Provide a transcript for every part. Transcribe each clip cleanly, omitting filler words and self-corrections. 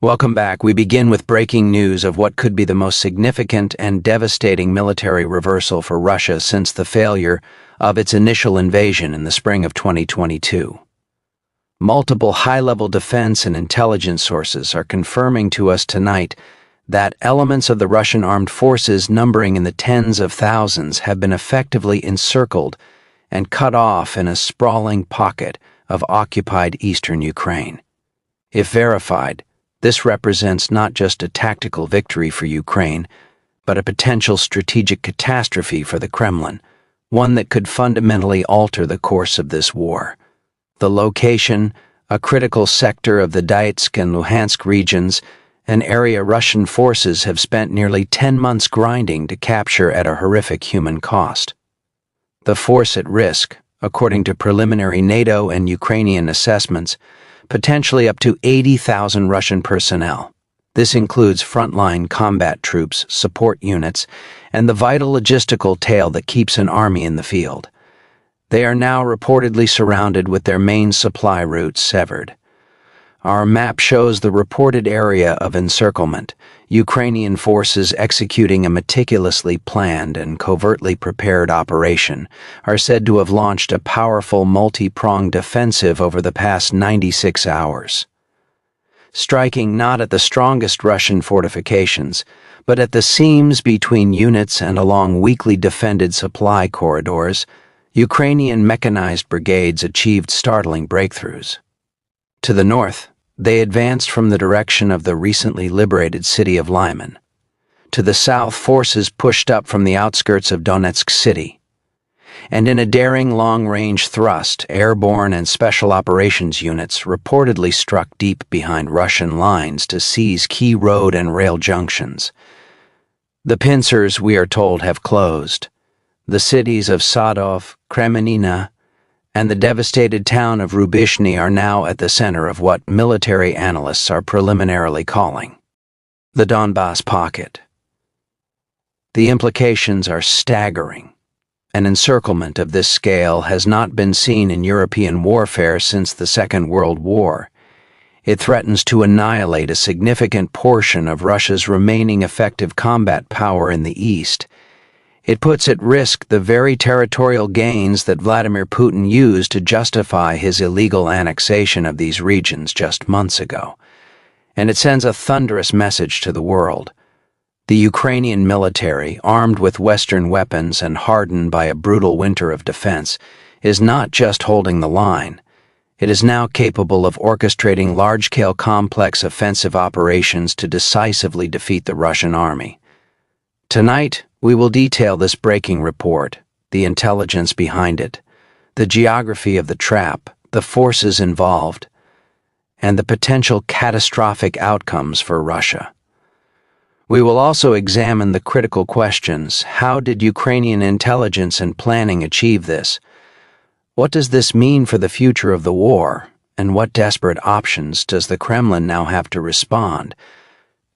Welcome back. We begin with breaking news of what could be the most significant and devastating military reversal for Russia since the failure of its initial invasion in the spring of 2022. Multiple high-level defense and intelligence sources are confirming to us tonight that elements of the Russian armed forces numbering in the tens of thousands have been effectively encircled and cut off in a sprawling pocket of occupied eastern Ukraine. If verified, this represents not just a tactical victory for Ukraine, but a potential strategic catastrophe for the Kremlin, one that could fundamentally alter the course of this war. The location, a critical sector of the Donetsk and Luhansk regions, an area Russian forces have spent nearly 10 months grinding to capture at a horrific human cost. The force at risk, according to preliminary NATO and Ukrainian assessments, potentially up to 80,000 Russian personnel. This includes frontline combat troops, support units, and the vital logistical tail that keeps an army in the field. They are now reportedly surrounded with their main supply routes severed. Our map shows the reported area of encirclement, Ukrainian forces executing a meticulously planned and covertly prepared operation, are said to have launched a powerful multi-pronged offensive over the past 96 hours. Striking not at the strongest Russian fortifications, but at the seams between units and along weakly defended supply corridors, Ukrainian mechanized brigades achieved startling breakthroughs. To the north, they advanced from the direction of the recently liberated city of Lyman. To the south, forces pushed up from the outskirts of Donetsk city. And in a daring long-range thrust, airborne and special operations units reportedly struck deep behind Russian lines to seize key road and rail junctions. The pincers, we are told, have closed. The cities of Sadov, Kremenina, and the devastated town of Rubishny are now at the center of what military analysts are preliminarily calling the Donbas pocket. The implications are staggering. An encirclement of this scale has not been seen in European warfare since the Second World War. It threatens to annihilate a significant portion of Russia's remaining effective combat power in the east. It puts at risk the very territorial gains that Vladimir Putin used to justify his illegal annexation of these regions just months ago. And it sends a thunderous message to the world. The Ukrainian military, armed with Western weapons and hardened by a brutal winter of defense, is not just holding the line. It is now capable of orchestrating large-scale complex offensive operations to decisively defeat the Russian army. Tonight, we will detail this breaking report, the intelligence behind it, the geography of the trap, the forces involved, and the potential catastrophic outcomes for Russia. We will also examine the critical questions. How did Ukrainian intelligence and planning achieve this? What does this mean for the future of the war? And what desperate options does the Kremlin now have to respond?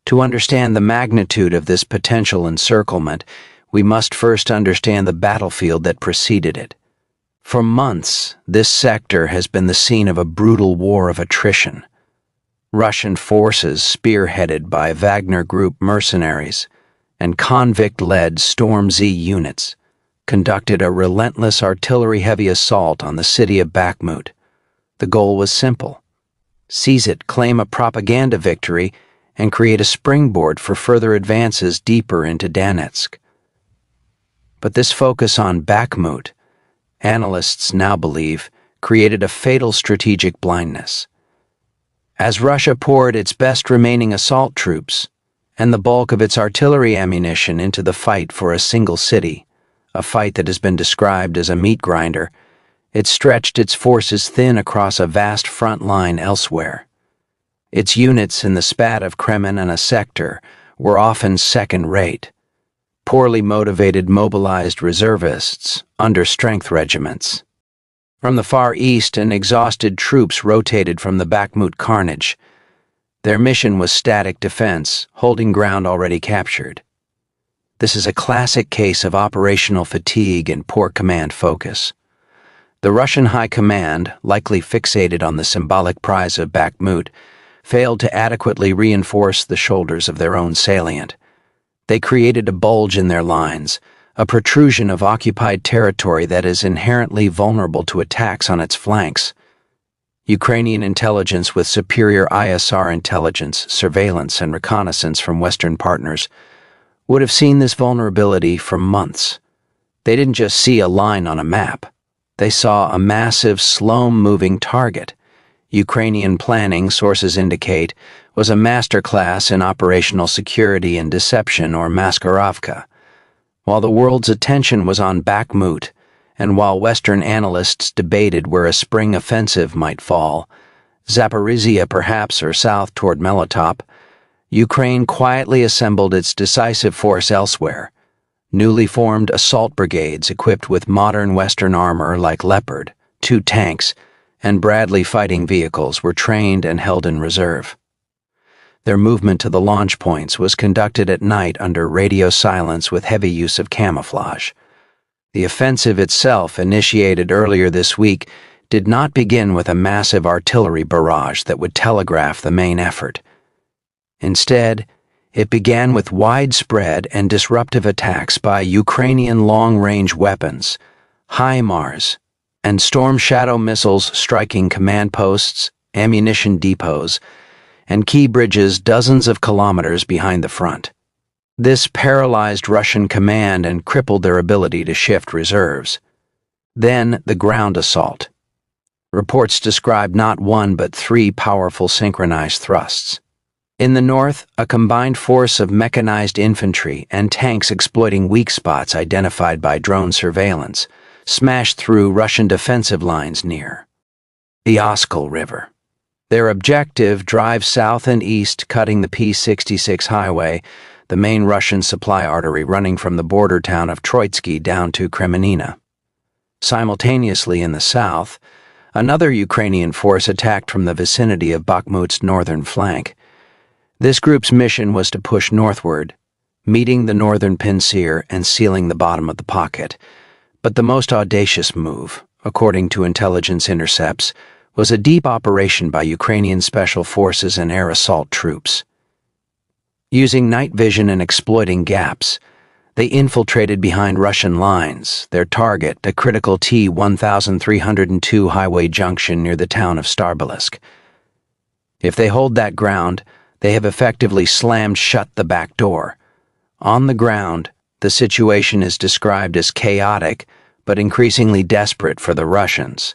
To understand the magnitude of this potential encirclement, we must first understand the battlefield that preceded it. For months, this sector has been the scene of a brutal war of attrition. Russian forces, spearheaded by Wagner Group mercenaries and convict-led Storm Z units, conducted a relentless artillery-heavy assault on the city of Bakhmut. The goal was simple: seize it, claim a propaganda victory, and create a springboard for further advances deeper into Donetsk. But this focus on Bakhmut, analysts now believe, created a fatal strategic blindness. As Russia poured its best remaining assault troops and the bulk of its artillery ammunition into the fight for a single city, a fight that has been described as a meat grinder, it stretched its forces thin across a vast front line elsewhere. Its units in the spat of Kremlin and a sector were often second-rate, poorly motivated mobilized reservists under strength regiments. From the far east, an exhausted troops rotated from the Bakhmut carnage. Their mission was static defense, holding ground already captured. This is a classic case of operational fatigue and poor command focus. The Russian High Command, likely fixated on the symbolic prize of Bakhmut, failed to adequately reinforce the shoulders of their own salient. They created a bulge in their lines, a protrusion of occupied territory that is inherently vulnerable to attacks on its flanks. Ukrainian intelligence with superior ISR intelligence, surveillance, and reconnaissance from Western partners would have seen this vulnerability for months. They didn't just see a line on a map. They saw a massive, slow-moving target. Ukrainian planning, sources indicate, was a masterclass in operational security and deception, or maskirovka. While the world's attention was on Bakhmut, and while Western analysts debated where a spring offensive might fall, Zaporizhia perhaps, or south toward Melitop, Ukraine quietly assembled its decisive force elsewhere. Newly formed assault brigades equipped with modern Western armor like Leopard, 2 tanks, and Bradley fighting vehicles were trained and held in reserve. Their movement to the launch points was conducted at night under radio silence with heavy use of camouflage. The offensive itself, initiated earlier this week, did not begin with a massive artillery barrage that would telegraph the main effort. Instead, it began with widespread and disruptive attacks by Ukrainian long-range weapons, HIMARS, and Storm Shadow missiles striking command posts, ammunition depots, and key bridges dozens of kilometers behind the front. This paralyzed Russian command and crippled their ability to shift reserves. Then the ground assault. Reports describe not 1 but 3 powerful synchronized thrusts. In the north, a combined force of mechanized infantry and tanks exploiting weak spots identified by drone surveillance smashed through Russian defensive lines near the Oskol River. Their objective: drive south and east, cutting the P-66 highway, the main Russian supply artery running from the border town of Troitsky down to Kremlin. Simultaneously in the south, another Ukrainian force attacked from the vicinity of Bakhmut's northern flank. This group's mission was to push northward, meeting the northern pincir and sealing the bottom of the pocket. But the most audacious move, according to intelligence intercepts, was a deep operation by Ukrainian special forces and air assault troops. Using night vision and exploiting gaps, they infiltrated behind Russian lines, their target a critical T-1302 highway junction near the town of Starbelisk. If they hold that ground, they have effectively slammed shut the back door. On the ground, the situation is described as chaotic, but increasingly desperate for the Russians.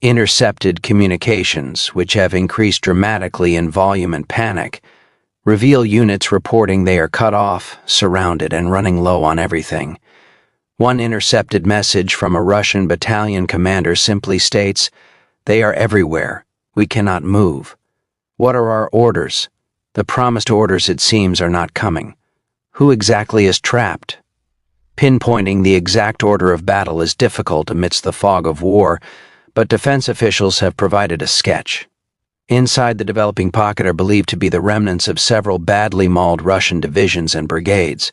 Intercepted communications, which have increased dramatically in volume and panic, reveal units reporting they are cut off, surrounded, and running low on everything. One intercepted message from a Russian battalion commander simply states, "They are everywhere. We cannot move. What are our orders? The promised orders, it seems, are not coming. Who exactly is trapped?" Pinpointing the exact order of battle is difficult amidst the fog of war, but defense officials have provided a sketch. Inside the developing pocket are believed to be the remnants of several badly mauled Russian divisions and brigades.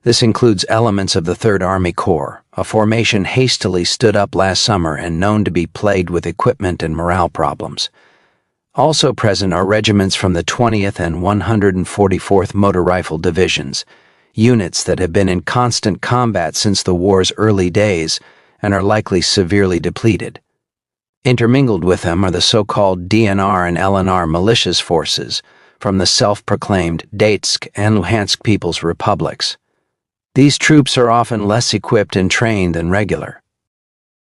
This includes elements of the 3rd Army Corps, a formation hastily stood up last summer and known to be plagued with equipment and morale problems. Also present are regiments from the 20th and 144th Motor Rifle Divisions, units that have been in constant combat since the war's early days and are likely severely depleted. Intermingled with them are the so-called DNR and LNR militias forces from the self-proclaimed Donetsk and Luhansk People's Republics. These troops are often less equipped and trained than regular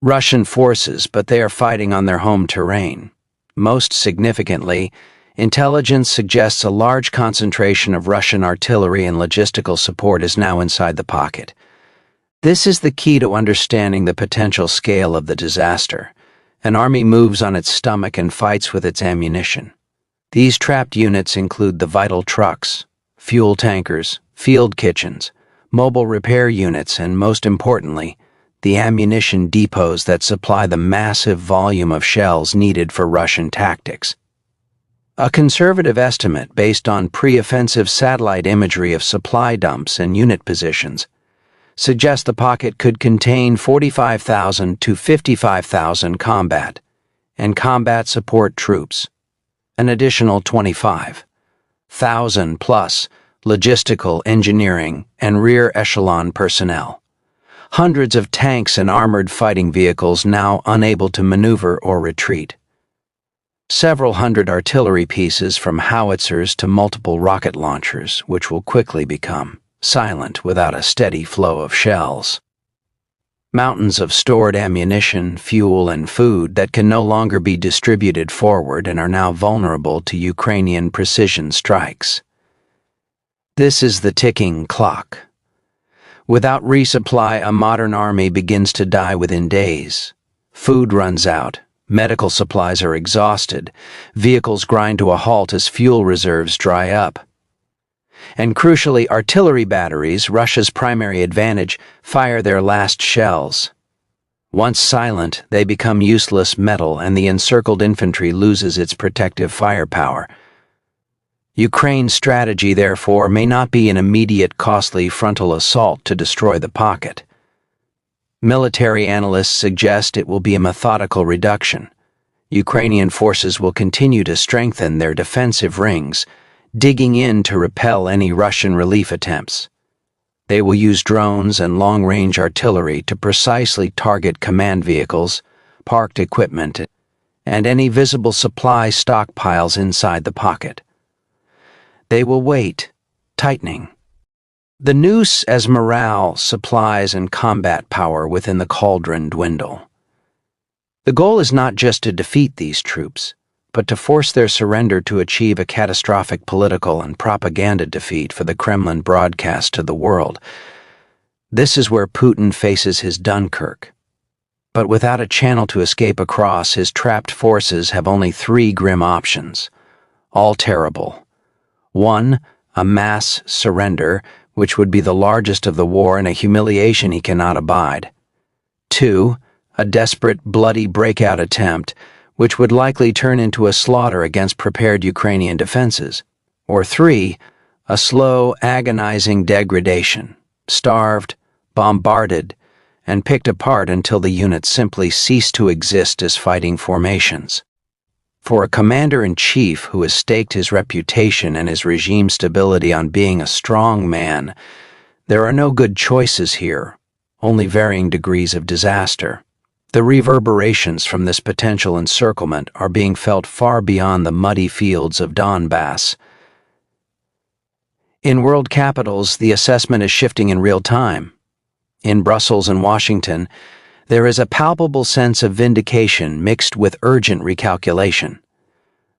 Russian forces, but they are fighting on their home terrain. Most significantly, intelligence suggests a large concentration of Russian artillery and logistical support is now inside the pocket. This is the key to understanding the potential scale of the disaster. An army moves on its stomach and fights with its ammunition. These trapped units include the vital trucks, fuel tankers, field kitchens, mobile repair units, and most importantly, the ammunition depots that supply the massive volume of shells needed for Russian tactics. A conservative estimate based on pre-offensive satellite imagery of supply dumps and unit positions suggests the pocket could contain 45,000 to 55,000 combat and combat support troops. an additional 25,000 plus logistical, engineering, and rear echelon personnel. Hundreds of tanks and armored fighting vehicles now unable to maneuver or retreat. Several hundred artillery pieces from howitzers to multiple rocket launchers, which will quickly become silent without a steady flow of shells. Mountains of stored ammunition, fuel, and food that can no longer be distributed forward and are now vulnerable to Ukrainian precision strikes. This is the ticking clock. Without resupply, a modern army begins to die within days. Food runs out. Medical supplies are exhausted, vehicles grind to a halt as fuel reserves dry up. And crucially, artillery batteries, Russia's primary advantage, fire their last shells. Once silent, they become useless metal and the encircled infantry loses its protective firepower. Ukraine's strategy, therefore, may not be an immediate, costly frontal assault to destroy the pocket. Military analysts suggest it will be a methodical reduction. Ukrainian forces will continue to strengthen their defensive rings, digging in to repel any Russian relief attempts. They will use drones and long-range artillery to precisely target command vehicles, parked equipment, and any visible supply stockpiles inside the pocket. They will wait, tightening the noose as morale, supplies, and combat power within the cauldron dwindle. The goal is not just to defeat these troops, but to force their surrender to achieve a catastrophic political and propaganda defeat for the Kremlin broadcast to the world. This is where Putin faces his Dunkirk. But without a channel to escape across, his trapped forces have only three grim options, all terrible. 1. A mass surrender, which would be the largest of the war and a humiliation he cannot abide. 2. A desperate, bloody breakout attempt, which would likely turn into a slaughter against prepared Ukrainian defenses. Or 3. A slow, agonizing degradation, starved, bombarded, and picked apart until the units simply cease to exist as fighting formations. For a commander-in-chief who has staked his reputation and his regime stability on being a strong man, there are no good choices here, only varying degrees of disaster. The reverberations from this potential encirclement are being felt far beyond the muddy fields of Donbass. In world capitals, the assessment is shifting in real time. In Brussels and Washington, there is a palpable sense of vindication mixed with urgent recalculation.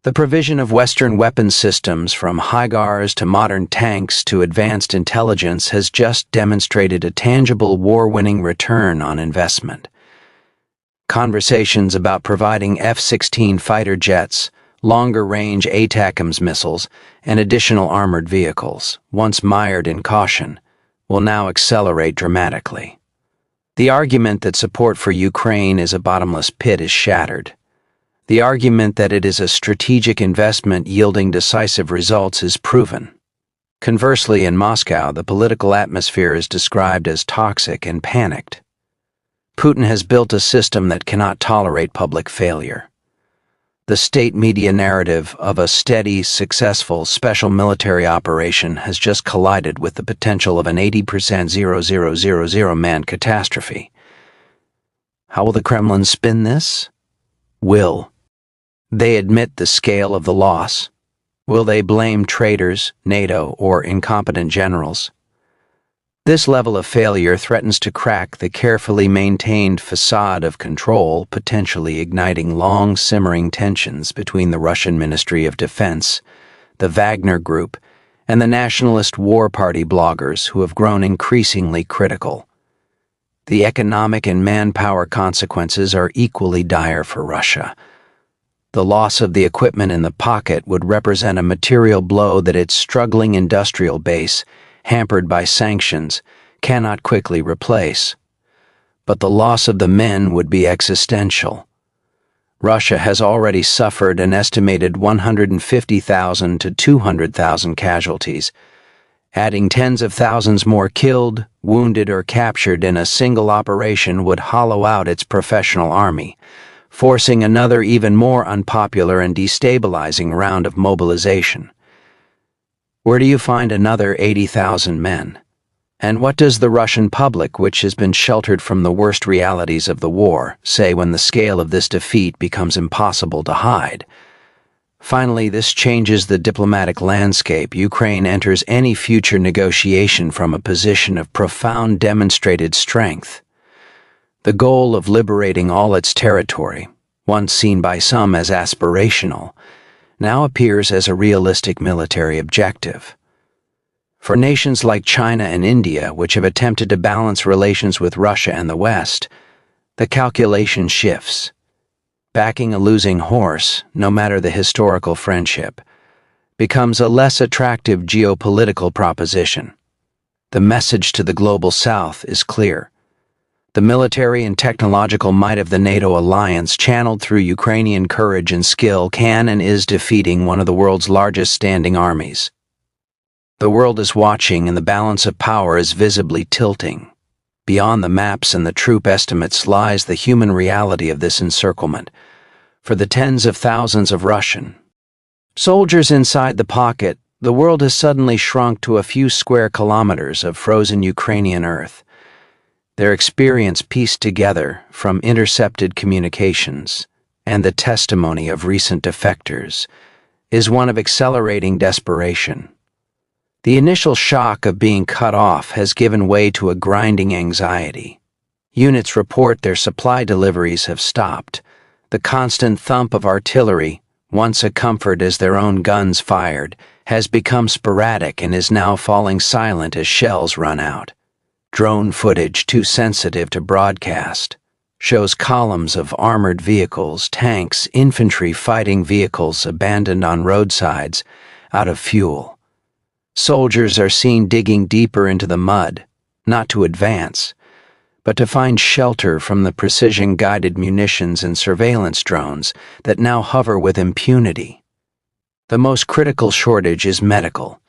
The provision of Western weapons systems, from HIMARS to modern tanks to advanced intelligence, has just demonstrated a tangible war-winning return on investment. Conversations about providing F-16 fighter jets, longer-range ATACMS missiles, and additional armored vehicles, once mired in caution, will now accelerate dramatically. The argument that support for Ukraine is a bottomless pit is shattered. The argument that it is a strategic investment yielding decisive results is proven. Conversely, in Moscow, the political atmosphere is described as toxic and panicked. Putin has built a system that cannot tolerate public failure. The state media narrative of a steady, successful special military operation has just collided with the potential of an 80% 0,000-man catastrophe. How will the Kremlin spin this? Will they admit the scale of the loss? Will they blame traitors, NATO, or incompetent generals? This level of failure threatens to crack the carefully maintained facade of control, potentially igniting long, simmering tensions between the Russian Ministry of Defense, the Wagner Group, and the nationalist war party bloggers who have grown increasingly critical. The economic and manpower consequences are equally dire for Russia. The loss of the equipment in the pocket would represent a material blow that its struggling industrial base, hampered by sanctions, cannot quickly replace. But the loss of the men would be existential. Russia has already suffered an estimated 150,000 to 200,000 casualties. Adding tens of thousands more killed, wounded, or captured in a single operation would hollow out its professional army, forcing another even more unpopular and destabilizing round of mobilization. Where do you find another 80,000 men? And what does the Russian public, which has been sheltered from the worst realities of the war, say when the scale of this defeat becomes impossible to hide? Finally, this changes the diplomatic landscape. Ukraine enters any future negotiation from a position of profound demonstrated strength. The goal of liberating all its territory, once seen by some as aspirational, now appears as a realistic military objective. For nations like China and India, which have attempted to balance relations with Russia and the West, the calculation shifts. Backing a losing horse, no matter the historical friendship, becomes a less attractive geopolitical proposition. The message to the global South is clear. The military and technological might of the NATO alliance, channeled through Ukrainian courage and skill, can and is defeating one of the world's largest standing armies. The world is watching, and the balance of power is visibly tilting. Beyond the maps and the troop estimates lies the human reality of this encirclement. For the tens of thousands of Russian soldiers inside the pocket, the world has suddenly shrunk to a few square kilometers of frozen Ukrainian earth. Their experience, pieced together from intercepted communications and the testimony of recent defectors, is one of accelerating desperation. The initial shock of being cut off has given way to a grinding anxiety. Units report their supply deliveries have stopped. The constant thump of artillery, once a comfort as their own guns fired, has become sporadic and is now falling silent as shells run out. Drone footage, too sensitive to broadcast, shows columns of armored vehicles, tanks, infantry fighting vehicles abandoned on roadsides, out of fuel. Soldiers are seen digging deeper into the mud, not to advance, but to find shelter from the precision-guided munitions and surveillance drones that now hover with impunity. The most critical shortage is medical.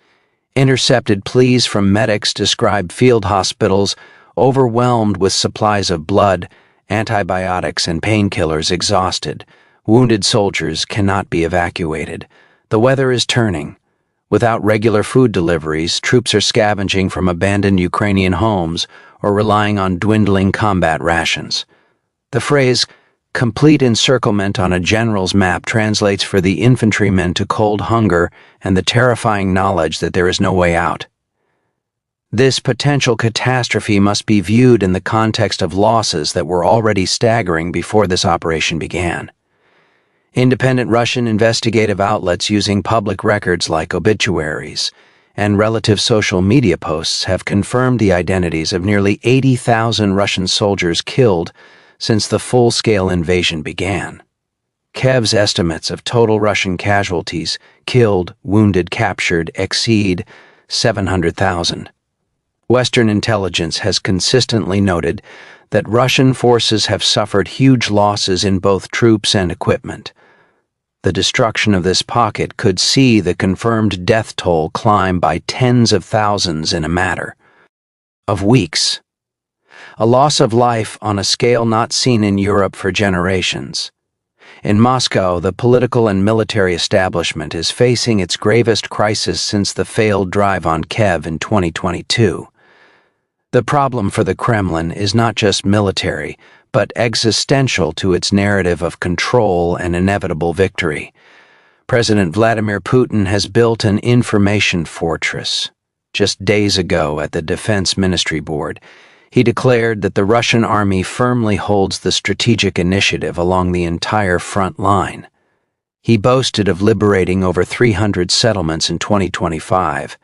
Intercepted pleas from medics describe field hospitals overwhelmed with supplies of blood, antibiotics, and painkillers exhausted. Wounded soldiers cannot be evacuated. The weather is turning. Without regular food deliveries, troops are scavenging from abandoned Ukrainian homes or relying on dwindling combat rations. The phrase, "complete encirclement on a general's map," translates for the infantrymen to cold hunger and the terrifying knowledge that there is no way out. This potential catastrophe must be viewed in the context of losses that were already staggering before this operation began. Independent Russian investigative outlets using public records like obituaries and relative social media posts have confirmed the identities of nearly 80,000 Russian soldiers killed since the full-scale invasion began. Kyiv's estimates of total Russian casualties, killed, wounded, captured, exceed 700,000. Western intelligence has consistently noted that Russian forces have suffered huge losses in both troops and equipment. The destruction of this pocket could see the confirmed death toll climb by tens of thousands in a matter of weeks. A loss of life on a scale not seen in Europe for generations. In Moscow, the political and military establishment is facing its gravest crisis since the failed drive on Kiev in 2022. The problem for the Kremlin is not just military, but existential to its narrative of control and inevitable victory. President Vladimir Putin has built an information fortress. Just days ago at the Defense Ministry Board, he declared that the Russian army firmly holds the strategic initiative along the entire front line. He boasted of liberating over 300 settlements in 2025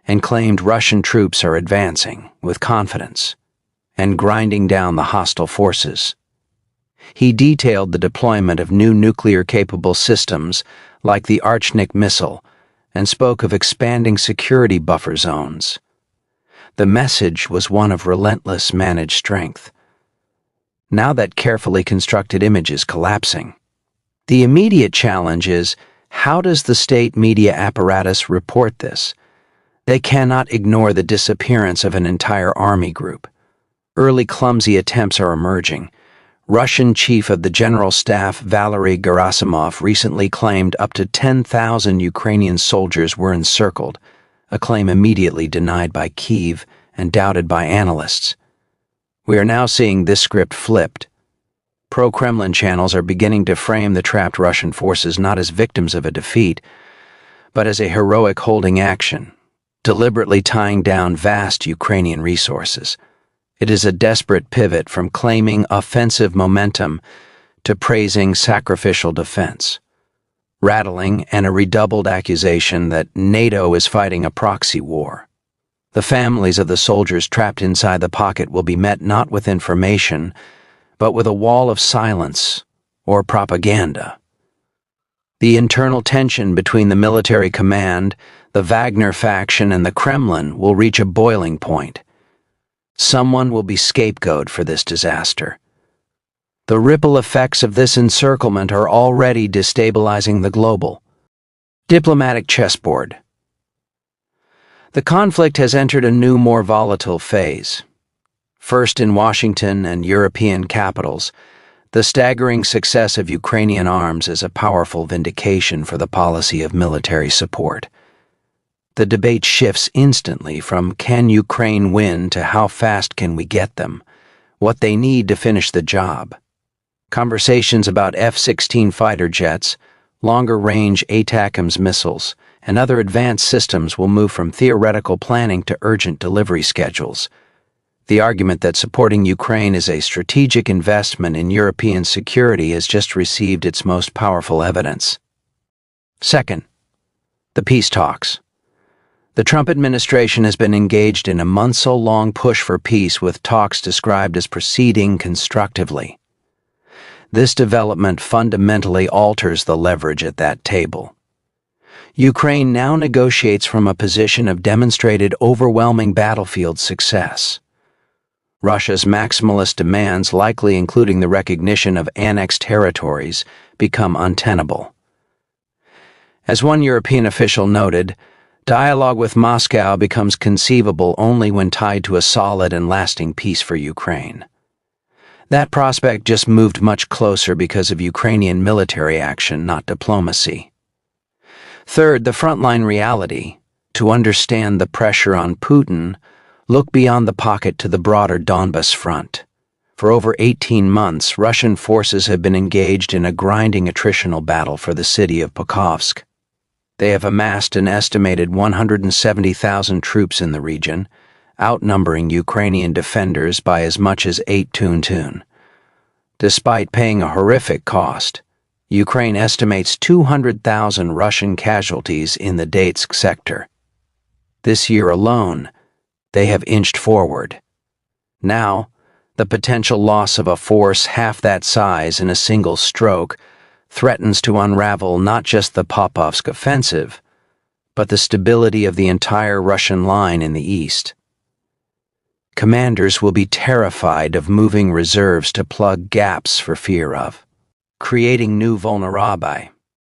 and claimed Russian troops are advancing with confidence and grinding down the hostile forces. He detailed the deployment of new nuclear-capable systems like the Archnik missile and spoke of expanding security buffer zones. The message was one of relentless managed strength. Now that carefully constructed image is collapsing. The immediate challenge is, how does the state media apparatus report this? They cannot ignore the disappearance of an entire army group. Early clumsy attempts are emerging. Russian Chief of the General Staff Valery Gerasimov recently claimed up to 10,000 Ukrainian soldiers were encircled, a claim immediately denied by Kyiv and doubted by analysts. We are now seeing this script flipped. Pro-Kremlin channels are beginning to frame the trapped Russian forces not as victims of a defeat, but as a heroic holding action, deliberately tying down vast Ukrainian resources. It is a desperate pivot from claiming offensive momentum to praising sacrificial defense, rattling and a redoubled accusation that NATO is fighting a proxy war. The families of the soldiers trapped inside the pocket will be met not with information, but with a wall of silence or propaganda. The internal tension between the military command, the Wagner faction, and the Kremlin will reach a boiling point. Someone will be scapegoated for this disaster. The ripple effects of this encirclement are already destabilizing the global diplomatic chessboard. The conflict has entered a new, more volatile phase. First in Washington and European capitals, the staggering success of Ukrainian arms is a powerful vindication for the policy of military support. The debate shifts instantly from can Ukraine win to how fast can we get them, what they need to finish the job. Conversations about F-16 fighter jets, longer-range ATACMS missiles, and other advanced systems will move from theoretical planning to urgent delivery schedules. The argument that supporting Ukraine is a strategic investment in European security has just received its most powerful evidence. Second, the peace talks. The Trump administration has been engaged in a months-long push for peace, with talks described as proceeding constructively. This development fundamentally alters the leverage at that table. Ukraine now negotiates from a position of demonstrated overwhelming battlefield success. Russia's maximalist demands, likely including the recognition of annexed territories, become untenable. As one European official noted, dialogue with Moscow becomes conceivable only when tied to a solid and lasting peace for Ukraine. That prospect just moved much closer because of Ukrainian military action, not diplomacy. Third, the frontline reality. To understand the pressure on Putin, look beyond the pocket to the broader Donbas front. For over 18 months, Russian forces have been engaged in a grinding attritional battle for the city of Pokrovsk. They have amassed an estimated 170,000 troops in the region, outnumbering Ukrainian defenders by as much as 8 to 1. Despite paying a horrific cost, Ukraine estimates 200,000 Russian casualties in the Donetsk sector. This year alone, they have inched forward. Now, the potential loss of a force half that size in a single stroke threatens to unravel not just the Popovsk offensive, but the stability of the entire Russian line in the east. Commanders will be terrified of moving reserves to plug gaps for fear of creating new vulnerability.